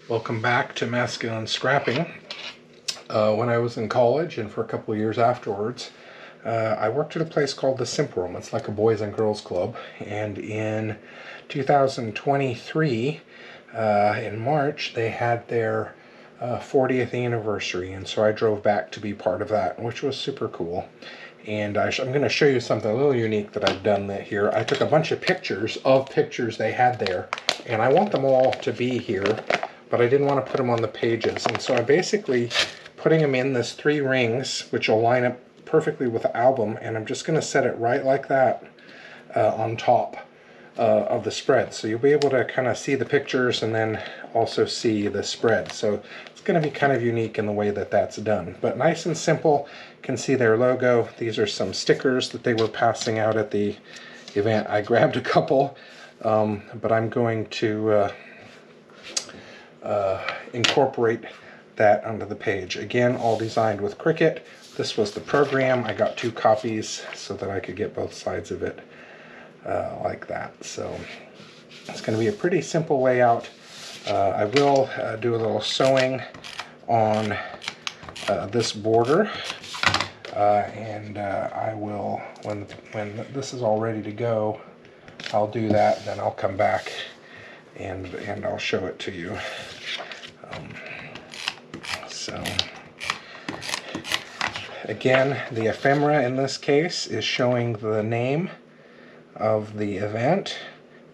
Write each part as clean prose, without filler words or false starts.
Welcome back to Masculine Scrapping. When I was in college and for a couple of years afterwards, I worked at a place called the Simp Room. It's like a boys and girls club. And in 2023, in March, they had their 40th anniversary. And so I drove back to be part of that, which was super cool. And I'm going to show you something a little unique that I've done here. I took a bunch of pictures they had there. And I want them all to be here, but I didn't want to put them on the pages. And so I'm basically putting them in this 3 rings, which will line up perfectly with the album, and I'm just going to set it right like that on top of the spread. So you'll be able to kind of see the pictures and then also see the spread. So it's going to be kind of unique in the way that that's done. But nice and simple. You can see their logo. These are some stickers that they were passing out at the event. I grabbed a couple, but I'm going to incorporate that onto the page. Again, all designed with Cricut. This was the program. I got 2 copies so that I could get both sides of it like that. So it's going to be a pretty simple layout. I will do a little sewing on this border, and I will, when this is all ready to go, I'll do that. Then I'll come back and I'll show it to you. So again, the ephemera in this case is showing the name of the event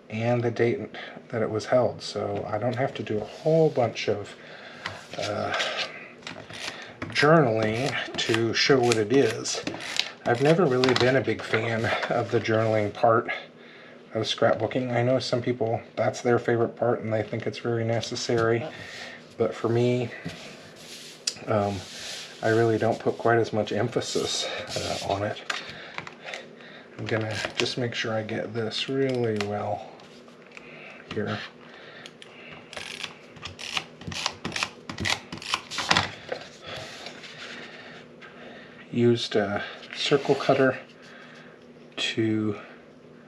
and the date that it was held. So I don't have to do a whole bunch of journaling to show what it is. I've never really been a big fan of the journaling part of scrapbooking. I know some people, that's their favorite part and they think it's very necessary, but for me, I really don't put quite as much emphasis on it. I'm gonna just make sure I get this really well here. Used a circle cutter to,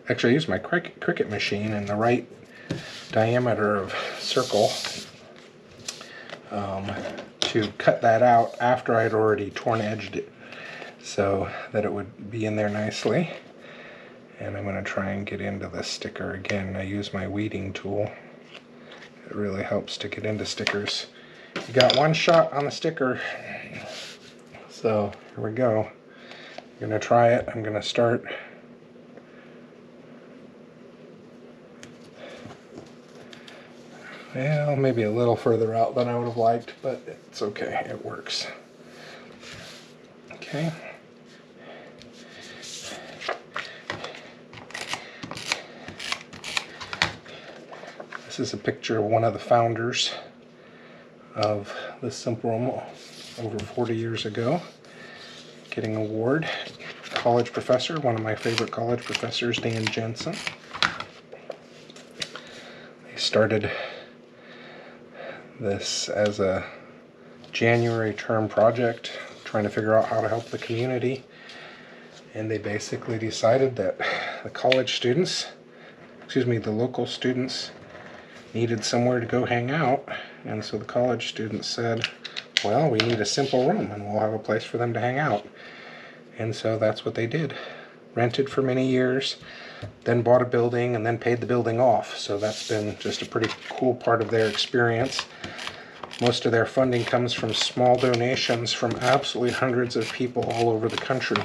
actually I used my Cricut machine in the right diameter of circle to cut that out after I'd already torn edged it so that it would be in there nicely. And I'm going to try and get into this sticker again. I use my weeding tool. It really helps to get into stickers. You got one shot on the sticker. So here we go. I'm going to try it. I'm going to start well, maybe a little further out than I would have liked, but it's okay, it works. Okay. This is a picture of one of the founders of the Simp Room over 40 years ago, getting an award. College professor, one of my favorite college professors, Dan Jensen. They started this as a January term project, trying to figure out how to help the community, and they basically decided that the college students, the local students needed somewhere to go hang out, and so the college students said, well, we need a simple room and we'll have a place for them to hang out. And so that's what they did. Rented for many years, then bought a building, and then paid the building off. So that's been just a pretty cool part of their experience. Most of their funding comes from small donations from absolutely hundreds of people all over the country.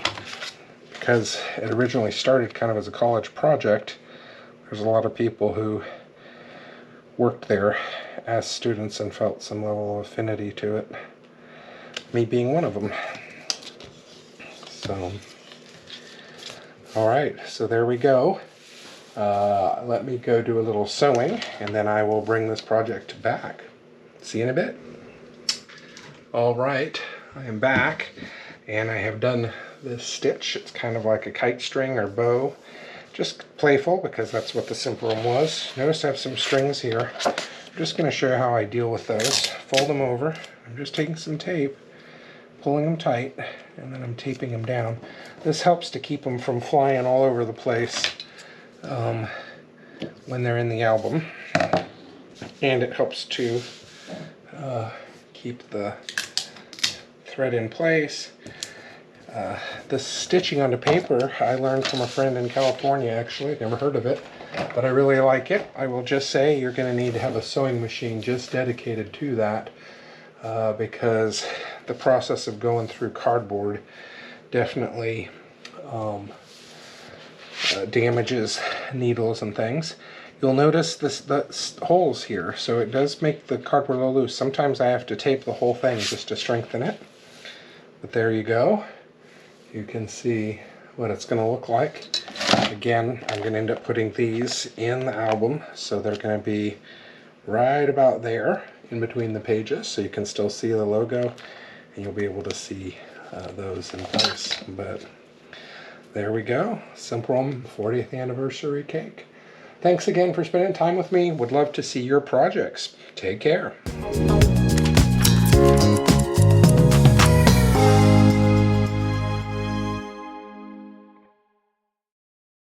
Because it originally started kind of as a college project, there's a lot of people who worked there as students and felt some level of affinity to it. Me being one of them. So, alright, so there we go. Let me go do a little sewing, and then I will bring this project back. See you in a bit. Alright, I am back, and I have done this stitch. It's kind of like a kite string or bow. Just playful, because that's what the Simp Room was. Notice I have some strings here. I'm just going to show you how I deal with those. Fold them over. I'm just taking some tape, pulling them tight, and then I'm taping them down. This helps to keep them from flying all over the place when they're in the album, and it helps to keep the thread in place. The stitching onto paper I learned from a friend in California, actually. Never heard of it, but I really like it. I will just say you're going to need to have a sewing machine just dedicated to that, because the process of going through cardboard definitely damages needles and things. You'll notice the holes here, so it does make the cardboard a little loose. Sometimes I have to tape the whole thing just to strengthen it. But there you go. You can see what it's going to look like. Again, I'm going to end up putting these in the album, so they're going to be right about there in between the pages, so you can still see the logo, and you'll be able to see those in place. But there we go. Simprom 40th anniversary cake. Thanks again for spending time with me. Would love to see your projects. Take care.